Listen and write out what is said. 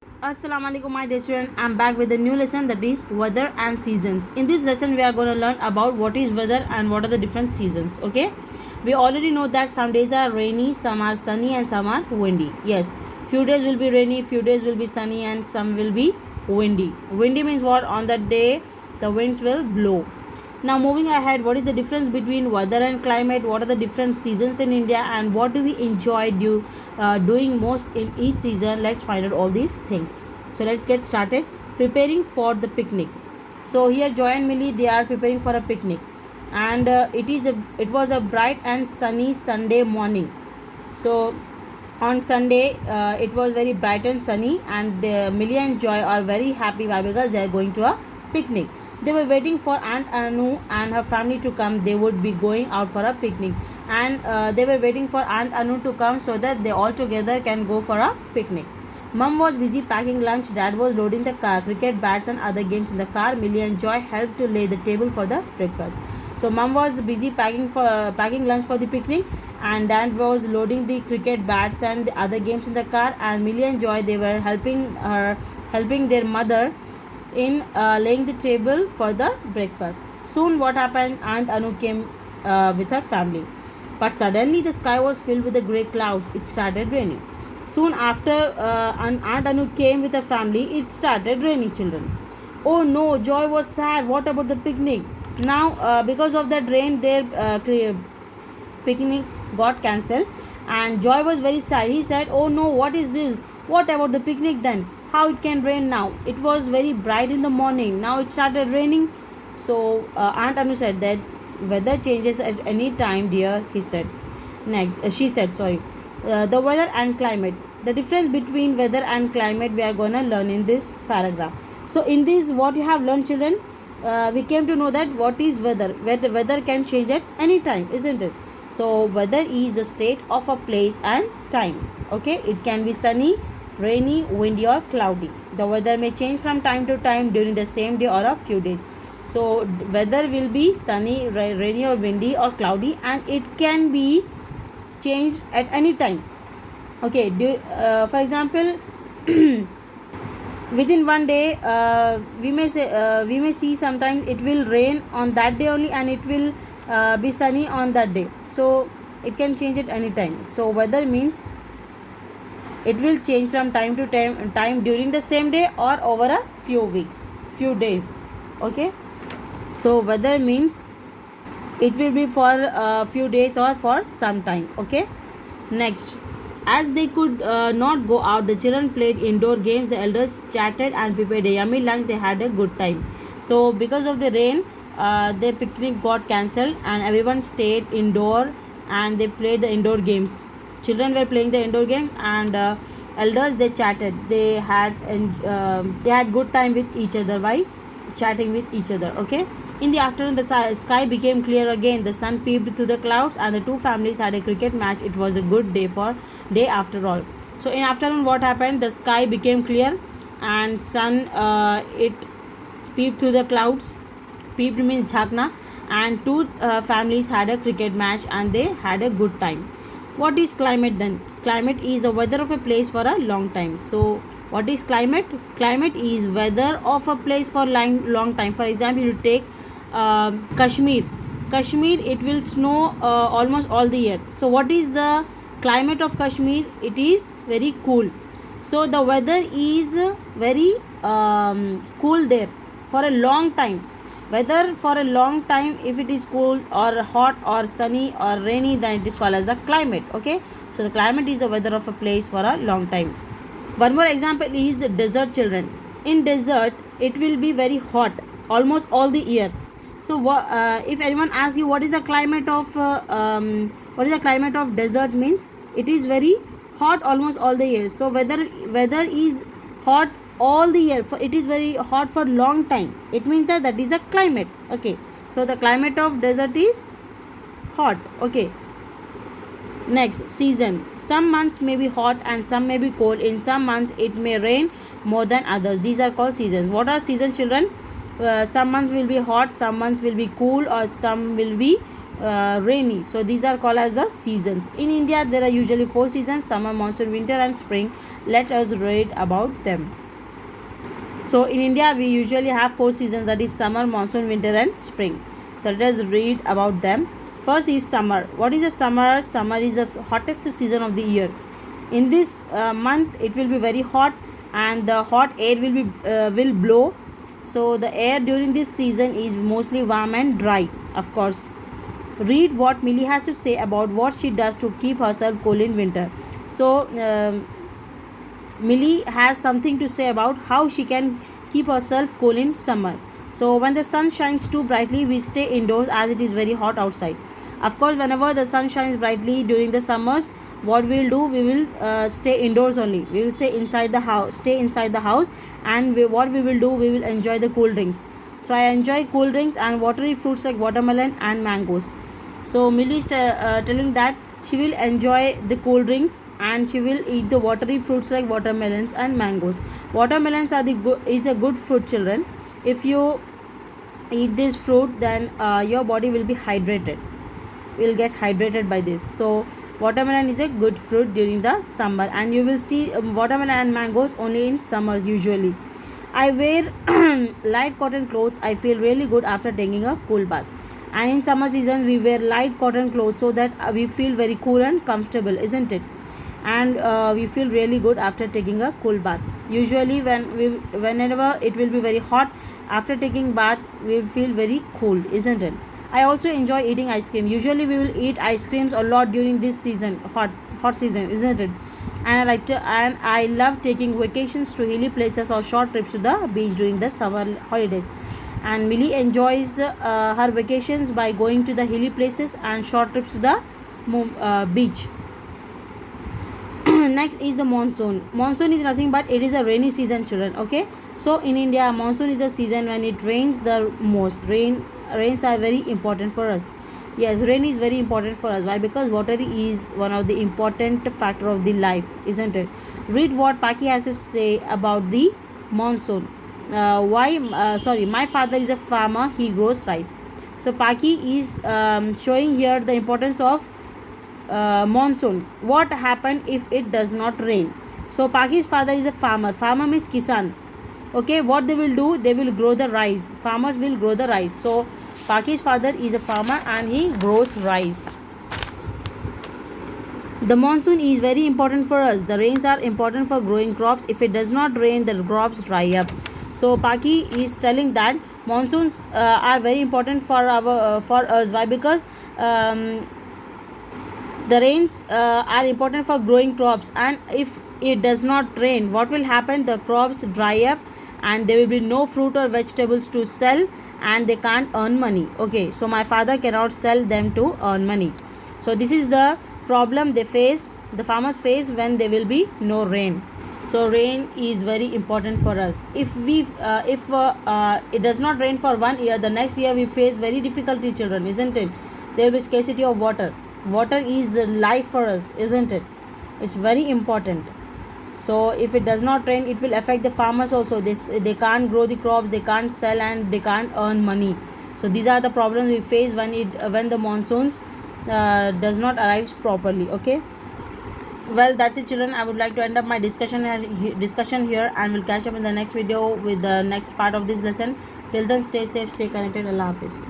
Assalamu alaikum my dear student. I'm back with a new lesson, that is weather and seasons. In this lesson we are going to learn about what is weather and what are the different seasons. Okay, we already know that some days are rainy, some are sunny and some are windy. Yes, few days will be rainy, few days will be sunny and some will be windy. Windy means what? On that day the winds will blow. Now moving ahead, what is the difference between weather and climate? What are the different seasons in India and what do we enjoy doing most in each season? Let's find out all these things. So let's get started. Preparing for the picnic. So here Joy and Millie, they are preparing for a picnic, and it was a bright and sunny Sunday morning. So on Sunday it was very bright and sunny, and Millie and Joy are very happy. Why? Because they are going to a picnic. They were waiting for Aunt Anu and her family to come. They would be going out for a picnic, and they were waiting for Aunt Anu to come so that they all together can go for a picnic. Mum was busy packing lunch. Dad was loading the car, cricket bats and other games in the car. Millie and Joy helped to lay the table for the breakfast. So mum was busy packing lunch for the picnic, and Dad was loading the cricket bats and the other games in the car. And Millie and Joy, they were helping their mother in laying the table for the breakfast. Soon what happened? Aunt Anu came with her family. But suddenly the sky was filled with the grey clouds. It started raining. Soon after Aunt Anu came with her family, it started raining, children. Oh no, Joy was sad. What about the picnic? Now, because of that rain, their picnic got cancelled, and Joy was very sad. He said, "Oh no, what is this? What about the picnic then? How it can rain now? It was very bright in the morning. Now it started raining." So Aunt Anu said that weather changes at any time, dear. She said, sorry. The weather and climate. The difference between weather and climate we are going to learn in this paragraph. So in this, what you have learned, children, we came to know that what is weather. Weather can change at any time, isn't it? So weather is the state of a place and time. Okay, it can be sunny, rainy, windy or cloudy. The weather may change from time to time during the same day or a few days. So weather will be sunny, rainy or windy or cloudy, and it can be changed at any time. Okay, for example, within one day we may see sometimes it will rain on that day only, and it will be sunny on that day. So it can change at any time. So weather means it will change from time to time during the same day or over a few days. Okay, so weather means it will be for a few days or for some time. Okay, next, as they could not go out, the children played indoor games. The elders chatted and prepared a yummy lunch. They had a good time. So because of the rain, their picnic got cancelled, and everyone stayed indoor and they played the indoor games. Children were playing the indoor games, and elders, they chatted. They had good time with each other by chatting with each other. Okay, in the afternoon the sky became clear again. The sun peeped through the clouds, and the two families had a cricket match. It was a good day after all. So in afternoon what happened? The sky became clear, and sun it peeped through the clouds. Peeped means jhakna, and two families had a cricket match and they had a good time. What is climate then? Climate is the weather of a place for a long time. So what is climate? Climate is weather of a place for long time. For example, you take Kashmir. Kashmir, it will snow almost all the year. So what is the climate of Kashmir? It is very cool. So the weather is very cool there for a long time. Weather for a long time, if it is cool or hot or sunny or rainy, then it is called as the climate. Okay, so the climate is the weather of a place for a long time. One more example is the desert, children. In desert, it will be very hot almost all the year. So if anyone asks you what is the climate of desert, means it is very hot almost all the year. So weather is hot all the year, it is very hot for long time. It means that is a climate. Okay, so the climate of desert is hot. Okay, next, season. Some months may be hot and some may be cold. In some months it may rain more than others. These are called seasons. What are seasons, children? Some months will be hot, some months will be cool, or some will be rainy. So these are called as the seasons. In India there are usually 4 seasons: summer, monsoon, winter and spring. Let us read about them. So in India we usually have 4 seasons, that is summer, monsoon, winter and spring. So let us read about them. First is summer. What is a summer? Summer is the hottest season of the year. In this month it will be very hot, and the hot air will blow. So the air during this season is mostly warm and dry. Of course, read what Millie has to say about what she does to keep herself cool in winter. So Millie has something to say about how she can keep herself cool in summer. So when the sun shines too brightly, we stay indoors as it is very hot outside. Of course, whenever the sun shines brightly during the summers, what we will do, we will stay indoors only. We will stay inside the house, and what we will do, we will enjoy the cool drinks. So I enjoy cool drinks and watery fruits like watermelon and mangoes. So Millie is telling that she will enjoy the cool drinks and she will eat the watery fruits like watermelons and mangoes. Watermelons is a good fruit, children. If you eat this fruit, then your body will be hydrated. Will get hydrated by this. So watermelon is a good fruit during the summer, and you will see watermelon and mangoes only in summers usually. I wear light cotton clothes. I feel really good after taking a cool bath. And in summer season we wear light cotton clothes so that we feel very cool and comfortable, isn't it? And we feel really good after taking a cool bath. Usually whenever it will be very hot, after taking bath we feel very cool, isn't it? I also enjoy eating ice cream. Usually we will eat ice creams a lot during this season, hot season, isn't it? And I love taking vacations to hilly places or short trips to the beach during the summer holidays. And Millie enjoys her vacations by going to the hilly places and short trips to the beach. Next is the monsoon. Monsoon is nothing but it is a rainy season, children. Okay, so in India monsoon is a season when it rains the most. Rains are very important for us. Yes, rain is very important for us. Why? Because water is one of the important factor of the life, isn't it? Read what Paki has to say about the monsoon. My father is a farmer, he grows rice. So Paki is showing here the importance of monsoon. What happen if it does not rain? So Paki's father is a farmer means kisan. Okay, what they will do, they will grow the rice. Farmers will grow the rice. So Paki's father is a farmer and he grows rice. The monsoon is very important for us. The rains are important for growing crops. If it does not rain, the crops dry up. So Paki is telling that monsoons are very important for us. Why? Because the rains are important for growing crops, and if it does not rain, what will happen? The crops dry up and there will be no fruit or vegetables to sell, and they can't earn money. Okay, so my father cannot sell them to earn money. So this is the problem the farmers face when there will be no rain. So rain is very important for us. If it does not rain for 1 year, the next year we face very difficulty, children, isn't it? There will be scarcity of water. Water is life for us, isn't it? It's very important. So if it does not rain, it will affect the farmers also. They can't grow the crops, they can't sell, and they can't earn money. So these are the problems we face when the monsoons does not arrive properly. Okay, well, that's it, children. I would like to end up my discussion here, and we'll catch up in the next video with the next part of this lesson. Till then, stay safe, stay connected. Allah Hafiz.